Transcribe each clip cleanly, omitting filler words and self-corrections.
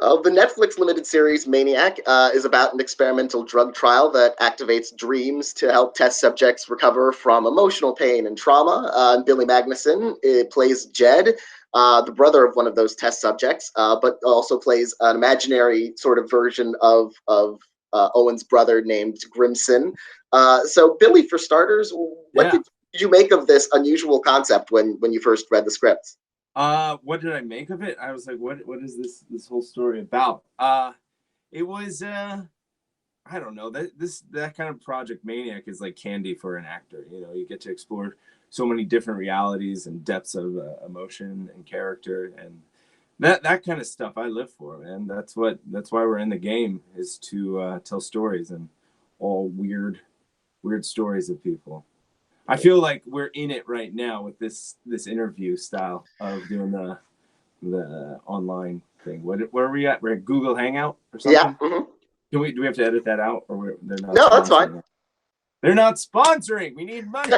The Netflix limited series Maniac is about an experimental drug trial that activates dreams to help test subjects recover from emotional pain and trauma. Billy Magnussen plays Jed, the brother of one of those test subjects, but also plays an imaginary sort of version of Owen's brother named Grimson. So, Billy, for starters, what Yeah. did you make of this unusual concept when you first read the scripts? What did I make of it? I was like, what is this whole story about? It was I don't know. That kind of Project Maniac is like candy for an actor. You know, you get to explore so many different realities and depths of emotion and character, and that kind of stuff I live for, man. That's why we're in the game, is to tell stories, and all weird stories of people. I feel like we're in it right now with this interview style of doing the online thing. Where are we at? We're at Google Hangout or Yeah. something. Do we have to edit that out, or they're not No, that's fine. sponsoring it? They're not sponsoring. We need money.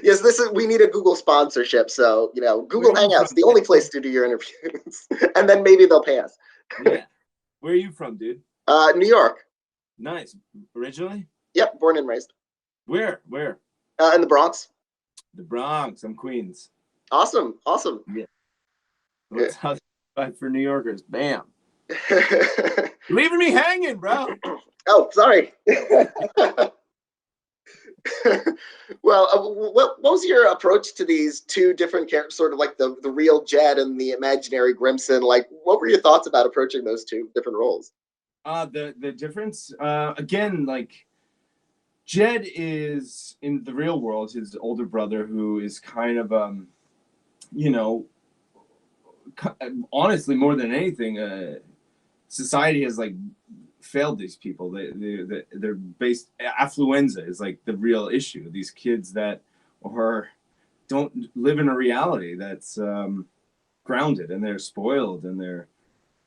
Yes, we need a Google sponsorship. So, Where Google are you Hangouts, from, the only place to do your interviews. And then maybe they'll pay us. Yeah. Where are you from, dude? New York. Nice. Originally? Yep, born and raised. Where? In the Bronx. The Bronx. I'm Queens. Awesome. Yeah. What's how for New Yorkers? Bam. Yeah. Leaving me hanging, bro. Oh, sorry. Well, what was your approach to these two different characters, sort of like the real Jed and the imaginary Grimson? Like, what were your thoughts about approaching those two different roles? The difference, again, like Jed is in the real world his older brother, who is kind of you know, honestly, more than anything, society has like failed these people. They're based affluenza is like the real issue. These kids that are don't live in a reality that's grounded, and they're spoiled, and they're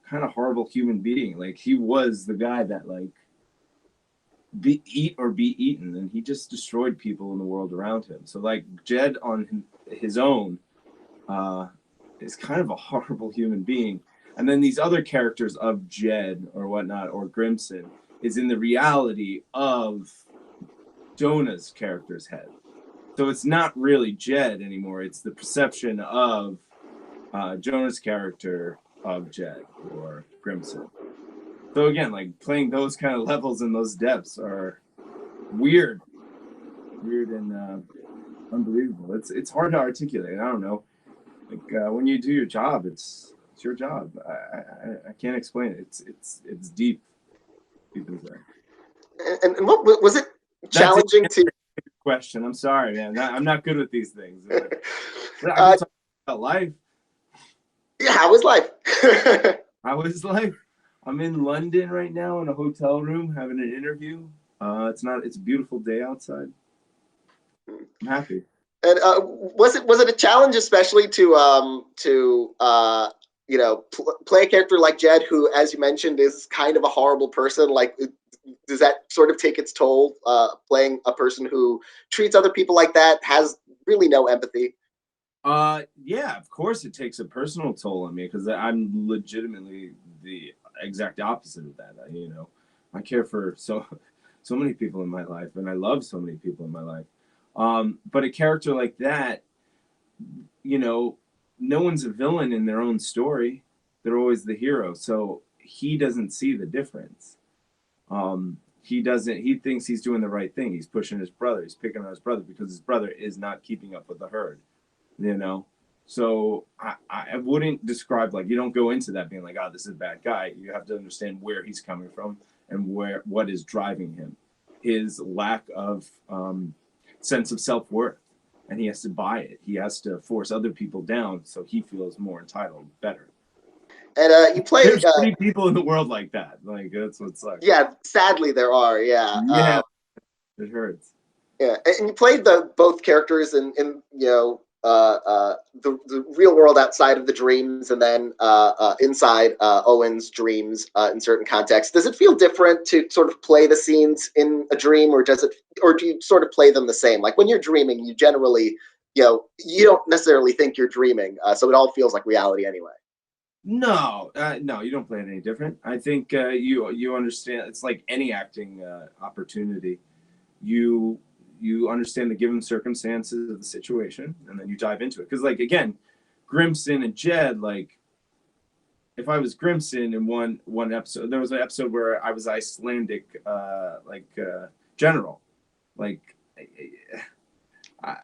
kind of horrible human being. Like he was the guy that like eat or be eaten, and he just destroyed people in the world around him. So like Jed on his own is kind of a horrible human being. And then these other characters of Jed or whatnot, or Grimson, is in the reality of Jonah's character's head. So it's not really Jed anymore. It's the perception of Jonah's character of Jed or Grimson. So again, like playing those kind of levels and those depths are weird and unbelievable. It's hard to articulate. I don't know. Like when you do your job, it's your job. I can't explain it. It's deep inside. And what was it challenging to? Question. I'm sorry, man. I'm not good with these things. I can talk about life. Yeah, how was life? I was like, I'm in London right now in a hotel room having an interview. It's a beautiful day outside. I'm happy. And was it a challenge, especially to play a character like Jed, who, as you mentioned, is kind of a horrible person? Like, does that sort of take its toll? Playing a person who treats other people like that, has really no empathy. Yeah, of course it takes a personal toll on me, because I'm legitimately the exact opposite of that. I care for so many people in my life, and I love so many people in my life. But a character like that, no one's a villain in their own story. They're always the hero. So he doesn't see the difference. He thinks he's doing the right thing. He's pushing his brother. He's picking on his brother because his brother is not keeping up with the herd. So I wouldn't describe, like, you don't go into that being like, oh, this is a bad guy. You have to understand where he's coming from and what is driving him. His lack of sense of self-worth, and he has to buy it. He has to force other people down so he feels more entitled, better. And you played. There's many people in the world like that. Like, that's what sucks. Yeah, sadly there are. Yeah. Yeah, it hurts. Yeah, and you played both characters in the real world outside of the dreams, and then inside Owen's dreams in certain contexts. Does it feel different to sort of play the scenes in a dream, or do you sort of play them the same? Like when you're dreaming, you generally, you don't necessarily think you're dreaming, so it all feels like reality anyway. No, no, you don't play it any different. I think you understand. It's like any acting opportunity. You you understand the given circumstances of the situation, and then you dive into it. Because, like, again, Grimson and Jed, like, if I was Grimson in one episode, there was an episode where I was Icelandic, general, like. I,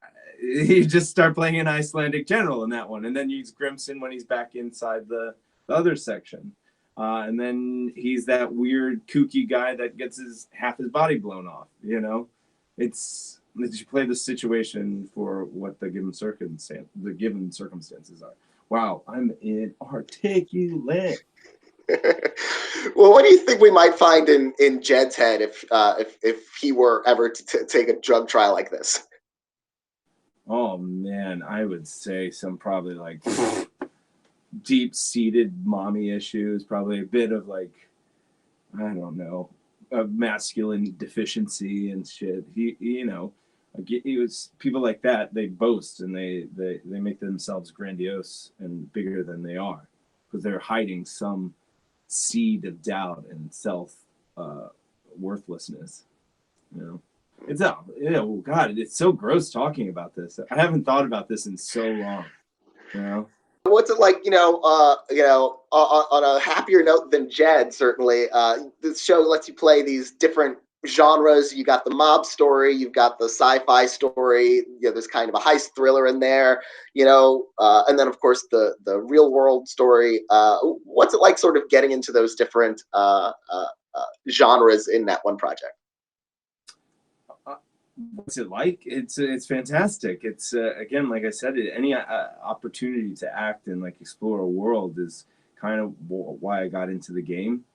you just start playing an Icelandic general in that one, and then you use Grimson when he's back inside the other section, and then he's that weird kooky guy that gets half his body blown off. You know, it's you play the situation for what the given circumstances are. Wow, I'm inarticulate. Well, what do you think we might find in Jed's head if he were ever to take a drug trial like this? Oh man, I would say some probably like deep-seated mommy issues, probably a bit of like, I don't know, a masculine deficiency and shit. You know, he was people like that. They boast and they make themselves grandiose and bigger than they are because they're hiding some seed of doubt and self worthlessness. You know. It's oh God, it's so gross talking about this. I haven't thought about this in so long. You know, What's it like? On a happier note than Jed, certainly. This show lets you play these different genres. You got the mob story, you've got the sci-fi story. There's kind of a heist thriller in there. And then of course the real world story. What's it like, sort of getting into those different genres in that one project? What's it like? It's fantastic. It's again, like I said, any opportunity to act and like explore a world is kind of why I got into the game,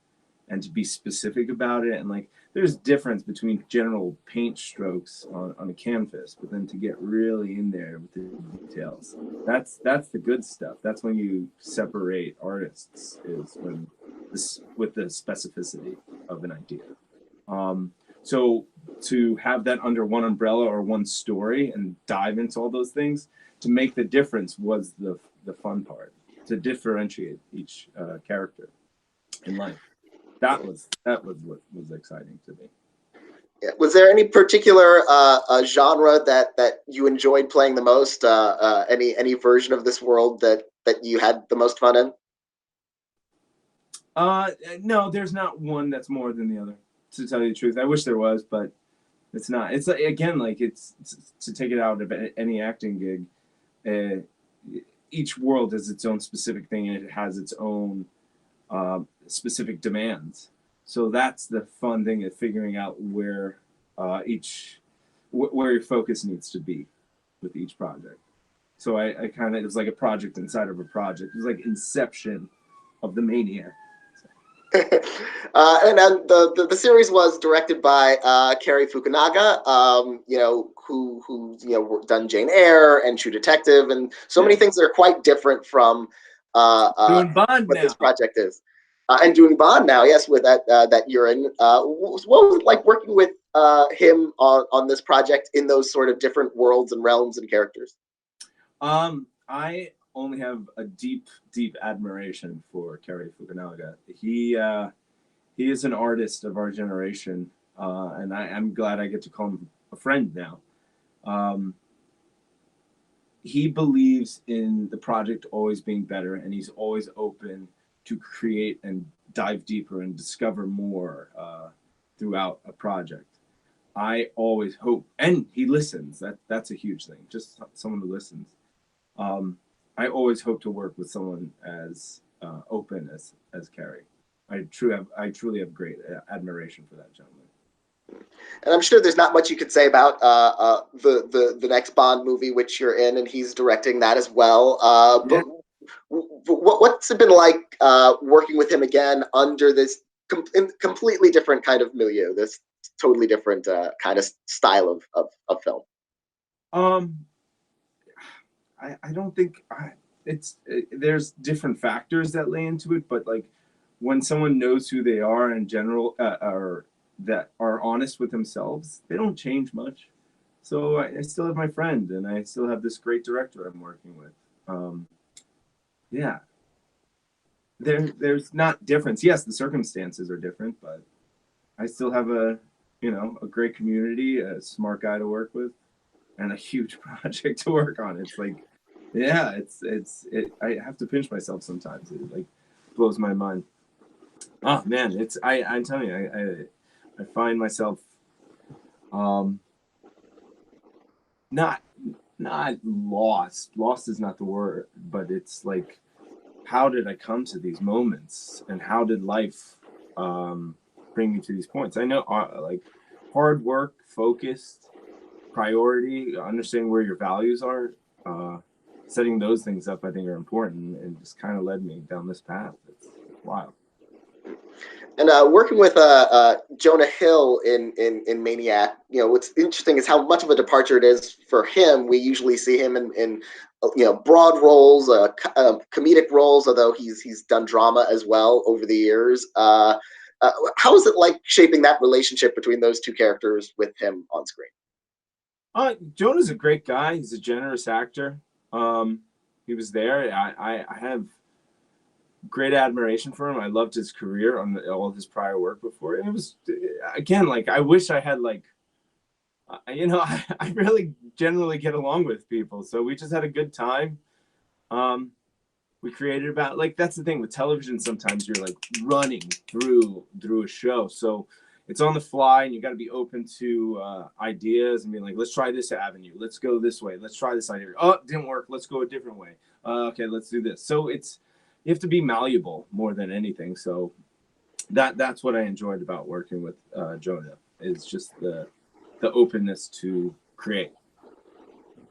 and to be specific about it. And like, there's difference between general paint strokes on a canvas, but then to get really in there with the details, that's the good stuff. That's when you separate artists, is when this with the specificity of an idea. So to have that under one umbrella or one story and dive into all those things to make the difference was the fun part, to differentiate each character in life. That was what was exciting to me. Yeah. Was there any particular genre that you enjoyed playing the most? Any version of this world that you had the most fun in? No, there's not one that's more than the other, to tell you the truth. I wish there was, but it's not. It's again, like, it's to take it out of any acting gig. Each world has its own specific thing, and it has its own specific demands. So that's the fun thing of figuring out where where your focus needs to be with each project. So I kind of, it was like a project inside of a project. It was like Inception of the Maniac. And then the series was directed by Cary Fukunaga, who's done Jane Eyre and True Detective, and so many things that are quite different from Doing Bond what now. this project is. And doing Bond now, yes, with that you're in. What was it like working with him on this project in those sort of different worlds and realms and characters? I only have a deep admiration for Cary Fukunaga. He is an artist of our generation, and I'm glad I get to call him a friend now. He believes in the project always being better, and he's always open to create and dive deeper and discover more throughout a project. I always hope, and he listens. That's a huge thing. Just someone who listens. I always hope to work with someone as open as Cary. I truly have great admiration for that gentleman. And I'm sure there's not much you could say about the next Bond movie, which you're in, and he's directing that as well. But what's it been like working with him again under this completely different kind of milieu, this totally different kind of style of film? I don't think there's different factors that lay into it, but like when someone knows who they are in general, or that are honest with themselves, they don't change much. So I still have my friend, and I still have this great director I'm working with. Yeah. there's not difference. Yes, the circumstances are different, but I still have a great community, a smart guy to work with, and a huge project to work on. It's like, yeah, I have to pinch myself sometimes. It like blows my mind. Oh man, I'm telling you, I find myself not lost. Lost is not the word, but it's like, how did I come to these moments, and how did life bring me to these points? I know, like, hard work, focused, priority, understanding where your values are, setting those things up, I think, are important, and just kind of led me down this path. It's wild. And working with Jonah Hill in Maniac, what's interesting is how much of a departure it is for him. We usually see him in broad roles, comedic roles, although he's done drama as well over the years. How is it like shaping that relationship between those two characters with him on screen? Jonah's a great guy. He's a generous actor. He was there. I have great admiration for him. I loved his career on all his prior work before. And it was, again, like, I wish I had, like, I really generally get along with people. So we just had a good time. We created about, like, that's the thing with television. Sometimes you're like running through a show. So it's on the fly, and you got to be open to ideas and be like, let's try this avenue. Let's go this way. Let's try this idea. Oh, it didn't work. Let's go a different way. Okay, let's do this. So you have to be malleable more than anything. So that's what I enjoyed about working with Jonah, is just the openness to create.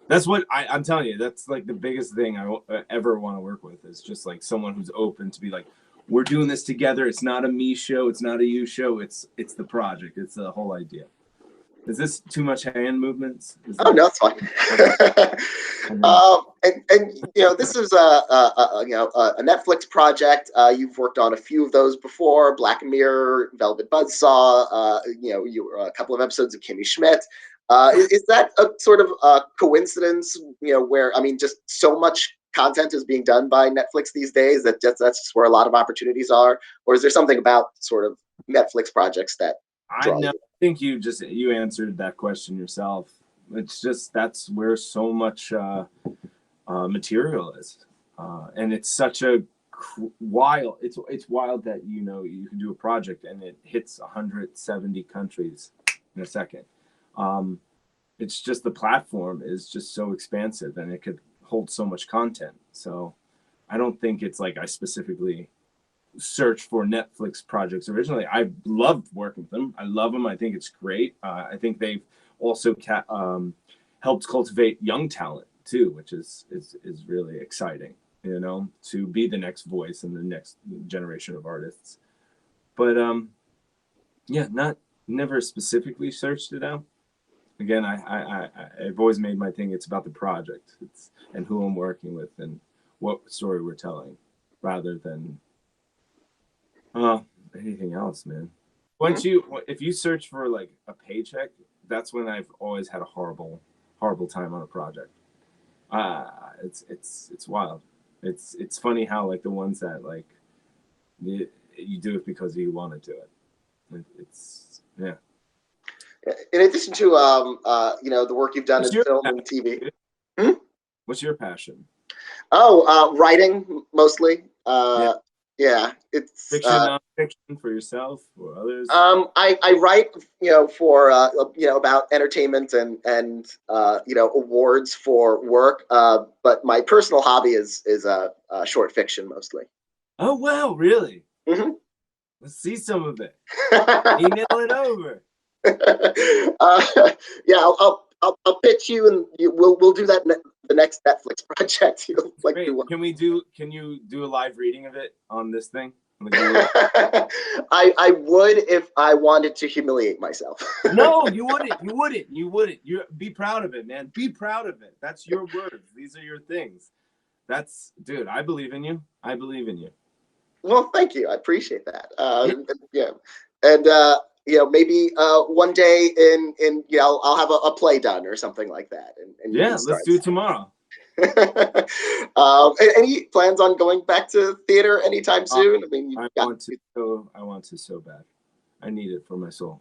That's what I'm telling you. That's like the biggest thing I ever want to work with, is just like someone who's open to be like, we're doing this together. It's not a me show. It's not a you show. It's the project. It's the whole idea. Is this too much hand movements? No, it's fine. And this is a Netflix project. You've worked on a few of those before: Black Mirror, Velvet Buzzsaw. You were a couple of episodes of Kimmy Schmidt. Is that a sort of coincidence? Where just so much content is being done by Netflix these days that's just where a lot of opportunities are, or is there something about sort of Netflix projects that draw you? I think you answered that question yourself. It's just, that's where so much material is, and it's such a wild. It's wild that you can do a project and it hits 170 countries in a second. It's just, the platform is just so expansive, and it could hold so much content. So I don't think it's like I specifically search for Netflix projects originally. I loved working with them. I love them. I think it's great. I think they've also helped cultivate young talent too, which is really exciting, to be the next voice in the next generation of artists. But never specifically searched it out. Again, I've always made my thing, it's about the project, and who I'm working with and what story we're telling, rather than anything else, man. If you search for like a paycheck, that's when I've always had a horrible time on a project. It's wild. It's funny how, like, the ones that, like, you do it because you want to do it. It's yeah. In addition to the work you've done in film and TV. What's your passion? Writing mostly. It's fiction, nonfiction, for yourself or others. I write for about entertainment and awards for work. But my personal hobby is short fiction mostly. Oh wow, really? Mm-hmm. Let's see some of it. Email it over. I'll pitch you, and we'll do that the next Netflix project. Can you do a live reading of it on this thing? I would, if I wanted to humiliate myself. No, you wouldn't. You be proud of it, man. Be proud of it. That's your words. These are your things. Dude, I believe in you. Well, thank you. I appreciate that. Maybe one day I'll have a play done or something like that. And let's do it tomorrow. Any plans on going back to theater anytime soon? I mean, I want to so bad. I need it for my soul.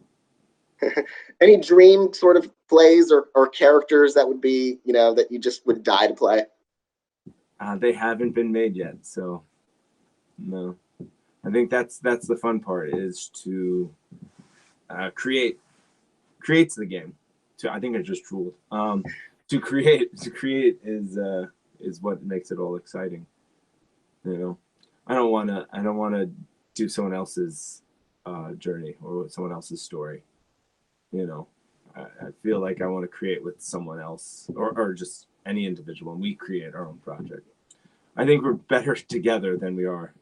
any dream sort of plays or characters that would be, that you just would die to play? They haven't been made yet, so no. I think that's the fun part, is to creates the game. I think I just drooled. To create is what makes it all exciting. I don't want to do someone else's journey or someone else's story. I feel like I want to create with someone else, or just any individual, and we create our own project. I think we're better together than we are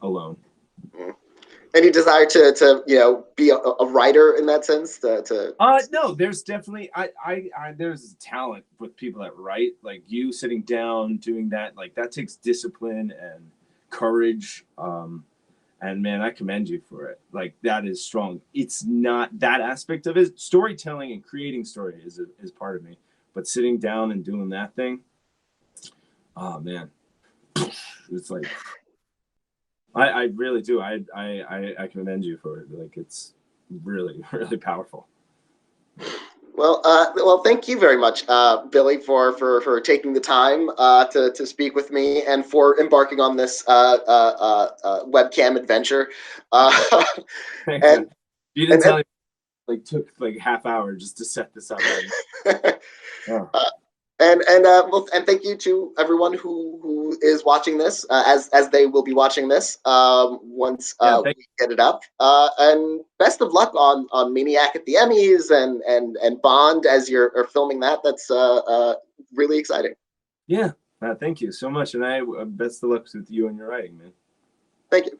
alone. Any desire to be a writer in that sense? No, there's definitely there's talent with people that write, like you sitting down doing that. Like, that takes discipline and courage. And man, I commend you for it. Like, that is strong. It's not that aspect of it. Storytelling and creating story is part of me, but sitting down and doing that thing, oh man, it's like, I really do. I commend you for it. Like, it's really, really powerful. Well, thank you very much, Billy, for taking the time to speak with me and for embarking on this webcam adventure. Thanks, and you didn't tell me, like, took like half hour just to set this up. Yeah. And thank you to everyone who is watching this, as they will be watching this once we get it up. And best of luck on Maniac at the Emmys and Bond as you're filming that. That's really exciting. Yeah, thank you so much, and best of luck with you and your writing, man. Thank you.